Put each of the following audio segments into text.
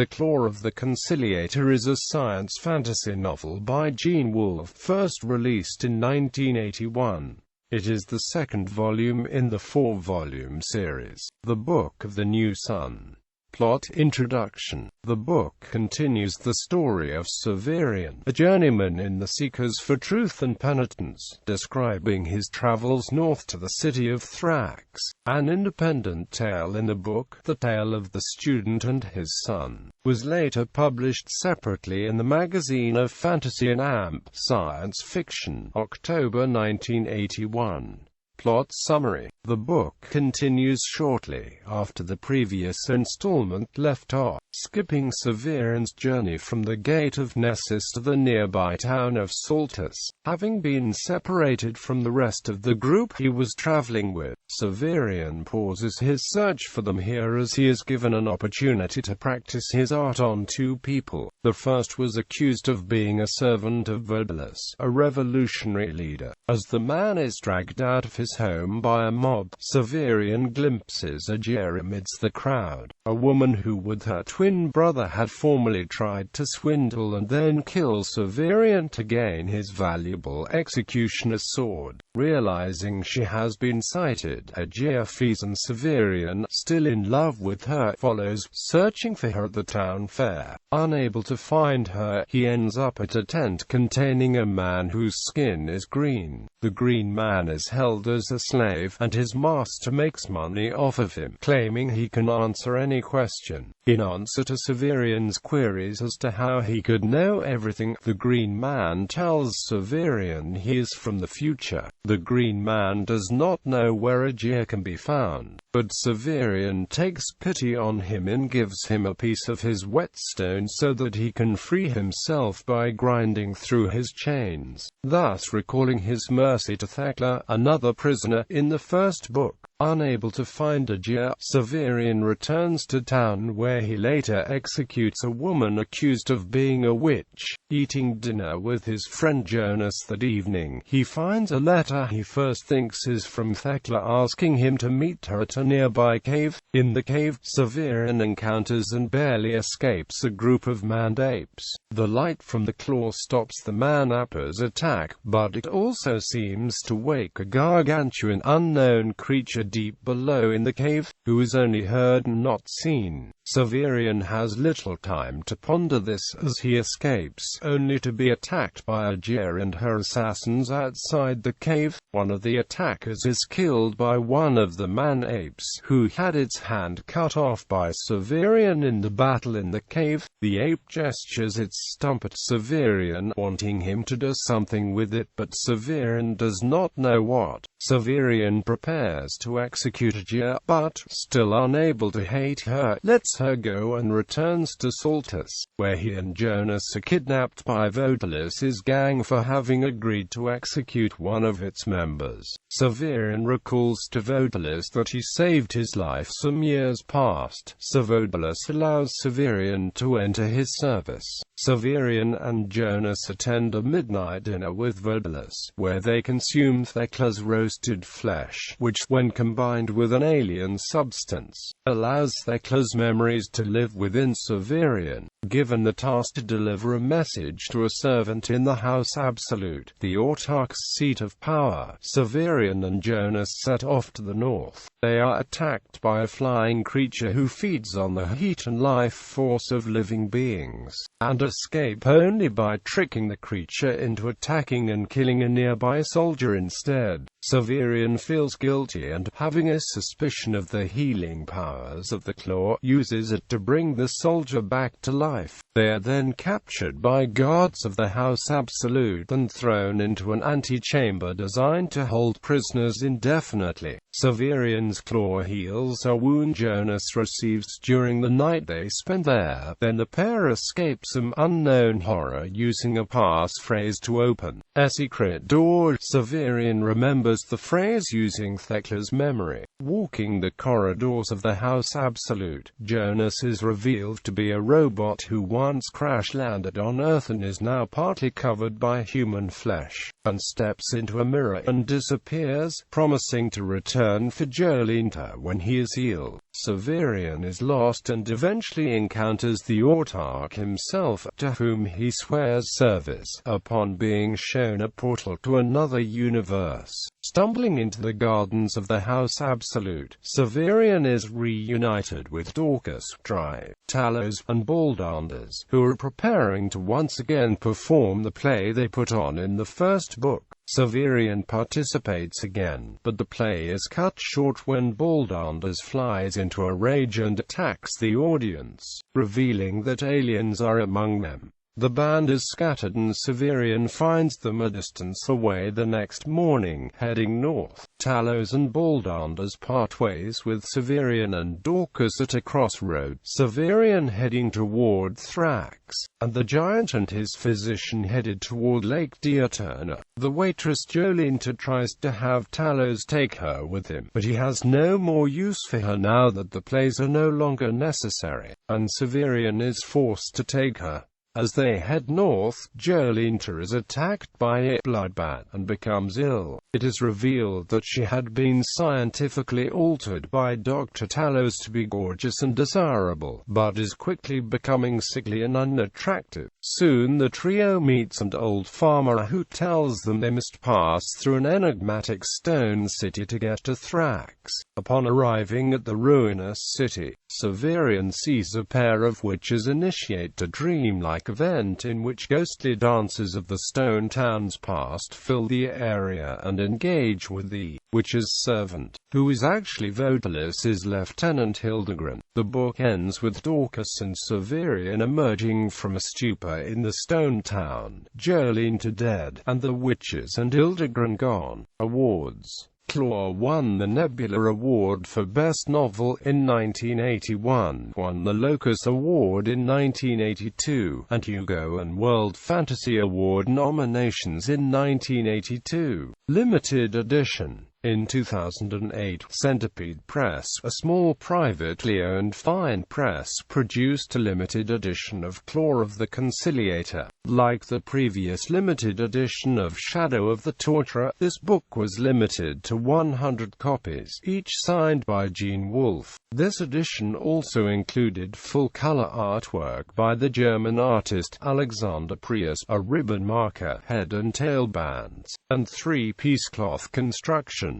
The Claw of the Conciliator is a science fantasy novel by Gene Wolfe, first released in 1981. It is the second volume in the four-volume series, The Book of the New Sun. Plot Introduction. The book continues the story of Severian, a journeyman in the seekers for truth and penitence, describing his travels north to the city of Thrax. An independent tale in the book, The Tale of the Student and His Son, was later published separately in the magazine of Fantasy and Amp Science Fiction, October 1981. Plot summary. The book continues shortly after the previous installment left off, skipping Severian's journey from the Gate of Nessus to the nearby town of Saltus. Having been separated from the rest of the group he was traveling with, Severian pauses his search for them here as he is given an opportunity to practice his art on two people. The first was accused of being a servant of Vobalus, a revolutionary leader. As the man is dragged out of his home by a mob, Severian glimpses Aegea amidst the crowd, a woman who with her twin brother had formerly tried to swindle and then kill Severian to gain his valuable executioner's sword. Realizing she has been sighted, Aegea flees and Severian, still in love with her, follows, searching for her at the town fair. Unable to find her, he ends up at a tent containing a man whose skin is green. The green man is held as a slave, and his master makes money off of him, claiming he can answer any question. In answer to Severian's queries as to how he could know everything, the green man tells Severian he is from the future. The green man does not know where Aegea can be found, but Severian takes pity on him and gives him a piece of his whetstone so that he can free himself by grinding through his chains, thus recalling his mercy to Thecla, another prisoner in the first book. Unable to find Aegea, Severian returns to town where he later executes a woman accused of being a witch. Eating dinner with his friend Jonas that evening, he finds a letter he first thinks is from Thecla asking him to meet her at a nearby cave. In the cave, Severian encounters and barely escapes a group of manned apes. The light from the claw stops the man-apers' attack, but it also seems to wake a gargantuan unknown creature deep below in the cave, who is only heard and not seen. Severian has little time to ponder this as he escapes, only to be attacked by Aegea and her assassins outside the cave. One of the attackers is killed by one of the man-apes, who had its hand cut off by Severian in the battle in the cave. The ape gestures its stump at Severian, wanting him to do something with it, but Severian does not know what. Severian prepares to execute Aegea, but, still unable to hate her, lets her go and returns to Saltus, where he and Jonas are kidnapped by Vobalus's gang for having agreed to execute one of its members. Severian recalls to Vobalus that he saved his life some years past, so Vobalus allows Severian to enter his service. Severian and Jonas attend a midnight dinner with Vobalus, where they consume Thecla's roasted flesh, which, when combined with an alien substance, allows Thecla's memories to live within Severian. Given the task to deliver a message to a servant in the House Absolute, the Autarch's seat of power, Severian and Jonas set off to the north. They are attacked by a flying creature who feeds on the heat and life force of living beings, and escape only by tricking the creature into attacking and killing a nearby soldier instead. Severian feels guilty and, having a suspicion of the healing powers of the claw, uses it to bring the soldier back to life. They are then captured by guards of the House Absolute and thrown into an antechamber designed to hold prisoners indefinitely. Severian's claw heals a wound Jonas receives during the night they spend there. Then the pair escape some unknown horror using a passphrase to open a secret door. Severian remembers the phrase using Thecla's memory. Walking the corridors of the House Absolute, Jonas is revealed to be a robot who once crash-landed on Earth and is now partly covered by human flesh, and steps into a mirror and disappears, promising to return for Jolenta when he is healed. Severian is lost and eventually encounters the Autarch himself, to whom he swears service, upon being shown a portal to another universe. Stumbling into the gardens of the House Absolute, Severian is reunited with Dorcas, Drive, Talos, and Baldanders, who are preparing to once again perform the play they put on in the first book. Severian participates again, but the play is cut short when Baldanders flies into a rage and attacks the audience, revealing that aliens are among them. The band is scattered and Severian finds them a distance away the next morning, heading north. Talos and Baldanders part ways with Severian and Dorcas at a crossroad, Severian heading toward Thrax, and the giant and his physician headed toward Lake Diaturna. The waitress Jolenta tries to have Talos take her with him, but he has no more use for her now that the plays are no longer necessary, and Severian is forced to take her. As they head north, Jolenta is attacked by a bloodbath and becomes ill. It is revealed that she had been scientifically altered by Dr. Talos to be gorgeous and desirable, but is quickly becoming sickly and unattractive. Soon the trio meets an old farmer who tells them they must pass through an enigmatic stone city to get to Thrax. Upon arriving at the ruinous city, Severian sees a pair of witches initiate a dreamlike event in which ghostly dances of the stone town's past fill the area and engage with the witch's servant, who is actually Vodalus's Lieutenant Hildegren. The book ends with Dorcas and Severian emerging from a stupor in the stone town, Jolenta dead, and the witches and Hildegren gone. Awards. Claw won the Nebula Award for Best Novel in 1981, won the Locus Award in 1982, and Hugo and World Fantasy Award nominations in 1982. Limited edition. In 2008, Centipede Press, a small privately owned fine press, produced a limited edition of Claw of the Conciliator. Like the previous limited edition of Shadow of the Torturer, this book was limited to 100 copies, each signed by Gene Wolfe. This edition also included full-color artwork by the German artist Alexander Prius, a ribbon marker, head and tail bands, and three-piece cloth construction.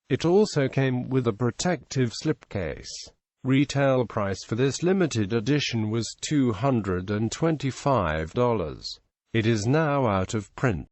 It also came with a protective slipcase. Retail price for this limited edition was $225. It is now out of print.